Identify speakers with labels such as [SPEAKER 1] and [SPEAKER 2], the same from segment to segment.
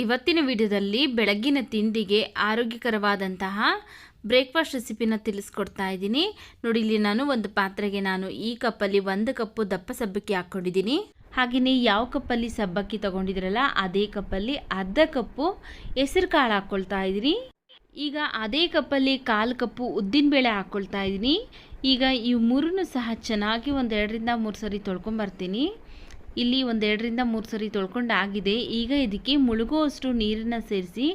[SPEAKER 1] ಇವತ್ತಿನ ವಿಡಿಯೋದಲ್ಲಿ ಬೆಳಗ್ಗಿನ ತಿಂಡಿಗೆ ಆರೋಗ್ಯಕರವಾದಂತಹ ಬ್ರೇಕ್ಫಾಸ್ಟ್ ರೆಸಿಪಿನ ತಿಳಿಸ್ಕೊಡ್ತಾ ಇದ್ದೀನಿ ನೋಡಿ. ಇಲ್ಲಿ ನಾನು ಒಂದು ಪಾತ್ರೆಗೆ ಈ ಕಪ್ಪಲ್ಲಿ 1 ಕಪ್ ದಪ್ಪ ಸಬ್ಬಕ್ಕಿ ಹಾಕ್ಕೊಂಡಿದ್ದೀನಿ. ಹಾಗೆಯೇ ಯಾವ ಕಪ್ಪಲ್ಲಿ ಸಬ್ಬಕ್ಕಿ ತೊಗೊಂಡಿದ್ರಲ್ಲ ಅದೇ ಕಪ್ಪಲ್ಲಿ ಅರ್ಧ ಕಪ್ಪು ಹೆಸರು ಕಾಳು ಹಾಕ್ಕೊಳ್ತಾ ಇದ್ದೀನಿ. ಈಗ ಅದೇ ಕಪ್ಪಲ್ಲಿ 1/4 ಕಪ್ಪು ಉದ್ದಿನಬೇಳೆ ಹಾಕ್ಕೊಳ್ತಾ ಇದ್ದೀನಿ. ಈಗ ಈ ಮೂರನ್ನು ಸಹ ಚೆನ್ನಾಗಿ 2 ರಿಂದ 3 ಸರಿ ತೊಳ್ಕೊಂಬರ್ತೀನಿ. ಇಲ್ಲಿ 2 ರಿಂದ 3 ಸರಿ ತೊಳ್ಕೊಂಡಾಗಿದೆ. ಈಗ ಇದಕ್ಕೆ ಮುಳುಗುವಷ್ಟು ನೀರನ್ನು ಸೇರಿಸಿ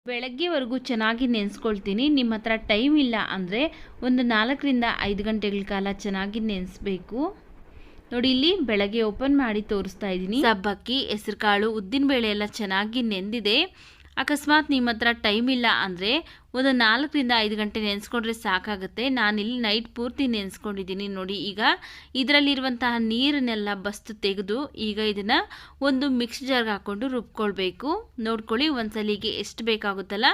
[SPEAKER 1] ಬೆಳಗ್ಗೆವರೆಗೂ ಚೆನ್ನಾಗಿ ನೆನೆಸ್ಕೊಳ್ತೀನಿ. ನಿಮ್ಮ ಹತ್ರ ಟೈಮ್ ಇಲ್ಲ ಅಂದರೆ ಒಂದು 4 ರಿಂದ 5 ಗಂಟೆಗಳ ಕಾಲ ಚೆನ್ನಾಗಿ ನೆನೆಸಬೇಕು. ನೋಡಿ, ಇಲ್ಲಿ ಬೆಳಗ್ಗೆ ಓಪನ್ ಮಾಡಿ ತೋರಿಸ್ತಾ ಇದ್ದೀನಿ. ಸಬ್ಬಕ್ಕಿ, ಹೆಸರುಕಾಳು, ಉದ್ದಿನಬೇಳೆ ಎಲ್ಲ ಚೆನ್ನಾಗಿ ನೆಂದಿದೆ. ಅಕಸ್ಮಾತ್ ನಿಮ್ಮ ಹತ್ರ ಟೈಮ್ ಇಲ್ಲ ಅಂದರೆ ಒಂದು 4 ರಿಂದ 5 ಗಂಟೆ ನೆನೆಸ್ಕೊಂಡ್ರೆ ಸಾಕಾಗುತ್ತೆ. ನಾನಿಲ್ಲಿ ನೈಟ್ ಪೂರ್ತಿ ನೆನೆಸ್ಕೊಂಡಿದ್ದೀನಿ. ನೋಡಿ, ಈಗ ಇದರಲ್ಲಿರುವಂತಹ ನೀರನ್ನೆಲ್ಲ ಬಸ್ತು ತೆಗೆದು ಈಗ ಇದನ್ನು ಒಂದು ಮಿಕ್ಸ್ ಜಾರ್ಗೆ ಹಾಕ್ಕೊಂಡು ರುಬ್ಕೊಳ್ಬೇಕು. ನೋಡ್ಕೊಳ್ಳಿ, ಒಂದ್ಸಲಿಗೆ ಎಷ್ಟು ಬೇಕಾಗುತ್ತಲ್ಲ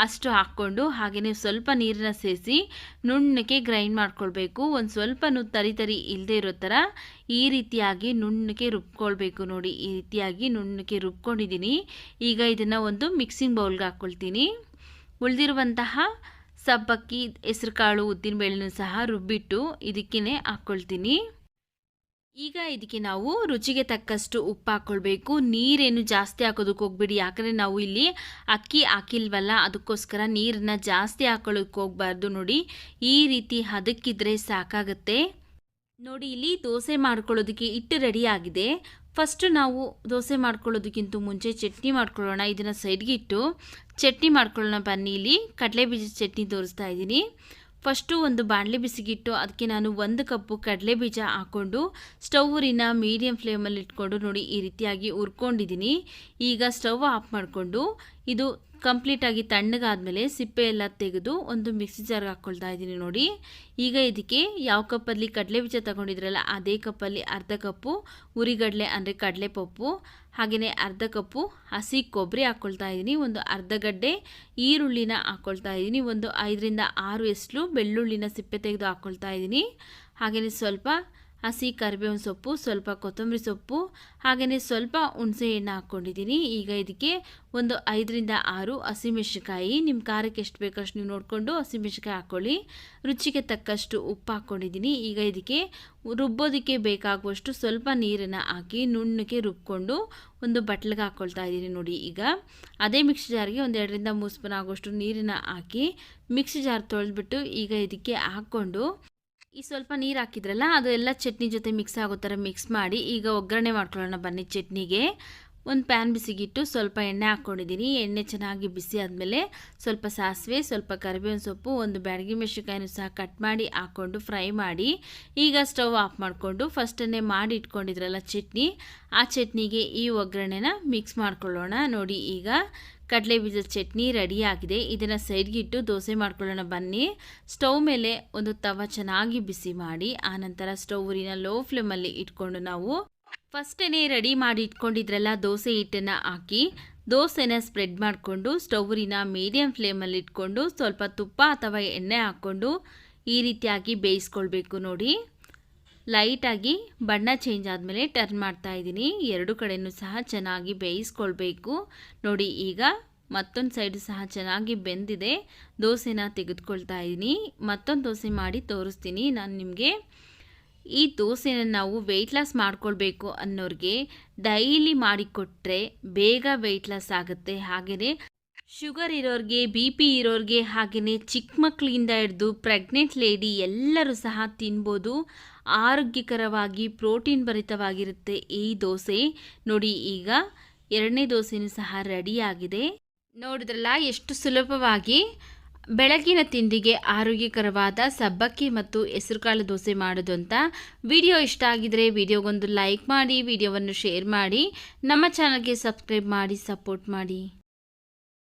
[SPEAKER 1] ಅಷ್ಟು ಹಾಕ್ಕೊಂಡು ಹಾಗೆಯೇ ಸ್ವಲ್ಪ ನೀರನ್ನ ಸೇರಿಸಿ ನುಣ್ಣಗೆ ಗ್ರೈಂಡ್ ಮಾಡ್ಕೊಳ್ಬೇಕು. ಒಂದು ಸ್ವಲ್ಪನೂ ತರಿ ಇಲ್ಲದೆ ಇರೋ ಥರ ಈ ರೀತಿಯಾಗಿ ನುಣ್ಣಗೆ ರುಬ್ಕೊಳ್ಬೇಕು. ನೋಡಿ, ಈ ರೀತಿಯಾಗಿ ನುಣ್ಣಗೆ ರುಬ್ಕೊಂಡಿದ್ದೀನಿ. ಈಗ ಇದನ್ನು ಒಂದು ಮಿಕ್ಸಿಂಗ್ ಬೌಲ್ಗೆ ಹಾಕ್ಕೊಳ್ತೀನಿ. ಉಳಿದಿರುವಂತಹ ಸಬ್ಬಕ್ಕಿ, ಹೆಸರುಕಾಳು, ಉದ್ದಿನಬೇಳೆನೂ ಸಹ ರುಬ್ಬಿಟ್ಟು ಇದಕ್ಕೇ ಹಾಕ್ಕೊಳ್ತೀನಿ. ಈಗ ಇದಕ್ಕೆ ನಾವು ರುಚಿಗೆ ತಕ್ಕಷ್ಟು ಉಪ್ಪು ಹಾಕ್ಕೊಳ್ಬೇಕು. ನೀರೇನು ಜಾಸ್ತಿ ಹಾಕೋದಕ್ಕೆ ಹೋಗ್ಬೇಡಿ, ಯಾಕಂದರೆ ನಾವು ಇಲ್ಲಿ ಅಕ್ಕಿ ಹಾಕಿಲ್ವಲ್ಲ, ಅದಕ್ಕೋಸ್ಕರ ನೀರನ್ನು ಜಾಸ್ತಿ ಹಾಕೊಳ್ಳೋದಕ್ಕೆ ಹೋಗಬಾರ್ದು. ನೋಡಿ, ಈ ರೀತಿ ಹದಕ್ಕಿದ್ರೆ ಸಾಕಾಗುತ್ತೆ. ನೋಡಿ, ಇಲ್ಲಿ ದೋಸೆ ಮಾಡ್ಕೊಳ್ಳೋದಕ್ಕೆ ಹಿಟ್ಟು ರೆಡಿ ಆಗಿದೆ. ಫಸ್ಟು ನಾವು ದೋಸೆ ಮಾಡ್ಕೊಳ್ಳೋದಕ್ಕಿಂತ ಮುಂಚೆ ಚಟ್ನಿ ಮಾಡ್ಕೊಳ್ಳೋಣ. ಇದನ್ನು ಸೈಡ್ಗೆ ಇಟ್ಟು ಚಟ್ನಿ ಮಾಡ್ಕೊಳ್ಳೋಣ ಬನ್ನಿ. ಇಲ್ಲಿ ಕಡಲೆಬೀಜದ ಚಟ್ನಿ ತೋರಿಸ್ತಾ ಇದ್ದೀನಿ. ಫಸ್ಟು ಒಂದು ಬಾಣಲೆ ಬಿಸಿಗಿಟ್ಟು ಅದಕ್ಕೆ ನಾನು 1 ಕಪ್ಪು ಕಡಲೆಬೀಜ ಹಾಕ್ಕೊಂಡು ಸ್ಟವ್ನ ಮೀಡಿಯಮ್ ಫ್ಲೇಮಲ್ಲಿ ಇಟ್ಕೊಂಡು ನೋಡಿ ಈ ರೀತಿಯಾಗಿ ಹುರ್ಕೊಂಡಿದ್ದೀನಿ. ಈಗ ಸ್ಟವ್ ಆಫ್ ಮಾಡಿಕೊಂಡು ಇದು ಕಂಪ್ಲೀಟಾಗಿ ತಣ್ಣಗಾದ್ಮೇಲೆ ಸಿಪ್ಪೆ ಎಲ್ಲ ತೆಗೆದು ಒಂದು ಮಿಕ್ಸಿ ಜಾರ್ಗೆ ಹಾಕ್ಕೊಳ್ತಾ ಇದ್ದೀನಿ. ನೋಡಿ, ಈಗ ಇದಕ್ಕೆ ಯಾವ ಕಪ್ಪಲ್ಲಿ ಕಡಲೆಬೀಜ ತಗೊಂಡಿದ್ರಲ್ಲ ಅದೇ ಕಪ್ಪಲ್ಲಿ ಅರ್ಧ ಕಪ್ಪು ಉರಿಗಡಲೆ ಅಂದರೆ ಕಡಲೆಪಪ್ಪು, ಹಾಗೆಯೇ ಅರ್ಧ ಕಪ್ಪು ಹಸಿ ಕೊಬ್ಬರಿ ಹಾಕ್ಕೊಳ್ತಾ ಇದ್ದೀನಿ. ಒಂದು ಅರ್ಧ ಗಡ್ಡೆ ಈರುಳ್ಳಿನ ಹಾಕ್ಕೊಳ್ತಾ ಇದ್ದೀನಿ. ಒಂದು 5 ರಿಂದ 6 ಎಸ್ಲು ಬೆಳ್ಳುಳ್ಳಿನ ಸಿಪ್ಪೆ ತೆಗೆದು ಹಾಕ್ಕೊಳ್ತಾ ಇದ್ದೀನಿ. ಹಾಗೆಯೇ ಸ್ವಲ್ಪ ಹಸಿ ಕರಿಬೇವಿನ ಸೊಪ್ಪು, ಸ್ವಲ್ಪ ಕೊತ್ತಂಬರಿ ಸೊಪ್ಪು, ಹಾಗೆಯೇ ಸ್ವಲ್ಪ ಹುಣಸೆ ಹಣ್ಣು ಹಾಕ್ಕೊಂಡಿದ್ದೀನಿ. ಈಗ ಇದಕ್ಕೆ ಒಂದು 5 ರಿಂದ 6 ಹಸಿಮೆಣಸಿನಕಾಯಿ, ನಿಮ್ಮ ಖಾರಕ್ಕೆ ಎಷ್ಟು ಬೇಕಷ್ಟು ನೀವು ನೋಡಿಕೊಂಡು ಹಸಿಮೆಣಸಿನಕಾಯಿ ಹಾಕ್ಕೊಳ್ಳಿ. ರುಚಿಗೆ ತಕ್ಕಷ್ಟು ಉಪ್ಪು ಹಾಕ್ಕೊಂಡಿದ್ದೀನಿ. ಈಗ ಇದಕ್ಕೆ ರುಬ್ಬೋದಕ್ಕೆ ಬೇಕಾಗುವಷ್ಟು ಸ್ವಲ್ಪ ನೀರನ್ನು ಹಾಕಿ ನುಣ್ಣಗೆ ರುಬ್ಕೊಂಡು ಒಂದು ಬಟ್ಲಿಗೆ ಹಾಕ್ಕೊಳ್ತಾ ಇದ್ದೀನಿ. ನೋಡಿ, ಈಗ ಅದೇ ಮಿಕ್ಸಿ ಜಾರ್ಗೆ 2 ರಿಂದ 3 ಸ್ಪೂನ್ ಆಗುವಷ್ಟು ನೀರನ್ನು ಹಾಕಿ ಮಿಕ್ಸಿ ಜಾರ್ ತೊಳೆದ್ಬಿಟ್ಟು ಈಗ ಇದಕ್ಕೆ ಹಾಕ್ಕೊಂಡು ಈ ಸ್ವಲ್ಪ ನೀರು ಹಾಕಿದ್ರಲ್ಲ ಅದು ಎಲ್ಲ ಚಟ್ನಿ ಜೊತೆ ಮಿಕ್ಸ್ ಆಗೋ ಥರ ಮಿಕ್ಸ್ ಮಾಡಿ ಈಗ ಒಗ್ಗರಣೆ ಮಾಡ್ಕೊಳ್ಳೋಣ ಬನ್ನಿ. ಚಟ್ನಿಗೆ ಒಂದು ಪ್ಯಾನ್ ಬಿಸಿಗಿಟ್ಟು ಸ್ವಲ್ಪ ಎಣ್ಣೆ ಹಾಕ್ಕೊಂಡಿದ್ದೀನಿ. ಎಣ್ಣೆ ಚೆನ್ನಾಗಿ ಬಿಸಿ ಆದಮೇಲೆ ಸ್ವಲ್ಪ ಸಾಸಿವೆ, ಸ್ವಲ್ಪ ಕರಿಬೇವಿನ ಸೊಪ್ಪು, ಒಂದು ಬ್ಯಾಡಗಿ ಮೆಣಸಿನಕಾಯಿನೂ ಸಹ ಕಟ್ ಮಾಡಿ ಹಾಕ್ಕೊಂಡು ಫ್ರೈ ಮಾಡಿ ಈಗ ಸ್ಟವ್ ಆಫ್ ಮಾಡಿಕೊಂಡು ಫಸ್ಟನ್ನೇ ಮಾಡಿ ಇಟ್ಕೊಂಡಿದ್ರಲ್ಲ ಚಟ್ನಿ, ಆ ಚಟ್ನಿಗೆ ಈ ಒಗ್ಗರಣೆನ ಮಿಕ್ಸ್ ಮಾಡ್ಕೊಳ್ಳೋಣ. ನೋಡಿ, ಈಗ ಕಡಲೆ ಬೀಜದ ಚಟ್ನಿ ರೆಡಿ ಆಗಿದೆ. ಇದನ್ನು ಸೈಡ್ಗೆ ಇಟ್ಟು ದೋಸೆ ಮಾಡ್ಕೊಳ್ಳೋಣ ಬನ್ನಿ. ಸ್ಟವ್ ಮೇಲೆ ಒಂದು ತವ ಚೆನ್ನಾಗಿ ಬಿಸಿ ಮಾಡಿ ಆನಂತರ ಸ್ಟವ್ನ ಲೋ ಫ್ಲೇಮಲ್ಲಿ ಇಟ್ಕೊಂಡು ನಾವು ಫಸ್ಟೇ ರೆಡಿ ಮಾಡಿ ಇಟ್ಕೊಂಡಿದ್ರಲ್ಲ ದೋಸೆ ಹಿಟ್ಟನ್ನು ಹಾಕಿ ದೋಸೆನ ಸ್ಪ್ರೆಡ್ ಮಾಡಿಕೊಂಡು ಸ್ಟವ್ನ ಮೀಡಿಯಮ್ ಫ್ಲೇಮಲ್ಲಿ ಇಟ್ಕೊಂಡು ಸ್ವಲ್ಪ ತುಪ್ಪ ಅಥವಾ ಎಣ್ಣೆ ಹಾಕ್ಕೊಂಡು ಈ ರೀತಿಯಾಗಿ ಬೇಯಿಸ್ಕೊಳ್ಬೇಕು. ನೋಡಿ, ಲೈಟಾಗಿ ಬಣ್ಣ ಚೇಂಜ್ ಆದಮೇಲೆ ಟರ್ನ್ ಮಾಡ್ತಾ ಇದ್ದೀನಿ. 2 ಕಡೆಯೂ ಸಹ ಚೆನ್ನಾಗಿ ಬೇಯಿಸ್ಕೊಳ್ಬೇಕು. ನೋಡಿ, ಈಗ ಮತ್ತೊಂದು ಸೈಡು ಸಹ ಚೆನ್ನಾಗಿ ಬೆಂದಿದೆ. ದೋಸೆನ ತೆಗೆದುಕೊಳ್ತಾ ಇದ್ದೀನಿ. ಮತ್ತೊಂದು ದೋಸೆ ಮಾಡಿ ತೋರಿಸ್ತೀನಿ ನಾನು ನಿಮಗೆ. ಈ ದೋಸೆನ ನಾವು ವೆಯ್ಟ್ ಲಾಸ್ ಮಾಡ್ಕೊಳ್ಬೇಕು ಅನ್ನೋರಿಗೆ ಡೈಲಿ ಮಾಡಿಕೊಟ್ರೆ ಬೇಗ ವೆಯ್ಟ್ ಲಾಸ್ ಆಗುತ್ತೆ. ಹಾಗೆಯೇ ಶುಗರ್ ಇರೋರಿಗೆ, BP ಇರೋರಿಗೆ, ಹಾಗೆಯೇ ಚಿಕ್ಕ ಮಕ್ಕಳಿಂದ ಹಿಡಿದು ಪ್ರೆಗ್ನೆಂಟ್ ಲೇಡಿ ಎಲ್ಲರೂ ಸಹ ತಿನ್ಬೋದು. ಆರೋಗ್ಯಕರವಾಗಿ ಪ್ರೋಟೀನ್ ಭರಿತವಾಗಿರುತ್ತೆ ಈ ದೋಸೆ. ನೋಡಿ, ಈಗ 2ನೇ ದೋಸೆನೂ ಸಹ ರೆಡಿಯಾಗಿದೆ. ನೋಡಿದ್ರಲ್ಲ ಎಷ್ಟು ಸುಲಭವಾಗಿ ಬೆಳಗಿನ ತಿಂಡಿಗೆ ಆರೋಗ್ಯಕರವಾದ ಸಬ್ಬಕ್ಕಿ ಮತ್ತು ಹೆಸರುಕಾಳು ದೋಸೆ ಮಾಡೋದು ಅಂತ. ವಿಡಿಯೋ ಇಷ್ಟ ಆಗಿದರೆ ವಿಡಿಯೋಗೊಂದು ಲೈಕ್ ಮಾಡಿ, ವಿಡಿಯೋವನ್ನು ಶೇರ್ ಮಾಡಿ, ನಮ್ಮ ಚಾನಲ್ಗೆ ಸಬ್ಸ್ಕ್ರೈಬ್ ಮಾಡಿ ಸಪೋರ್ಟ್ ಮಾಡಿ.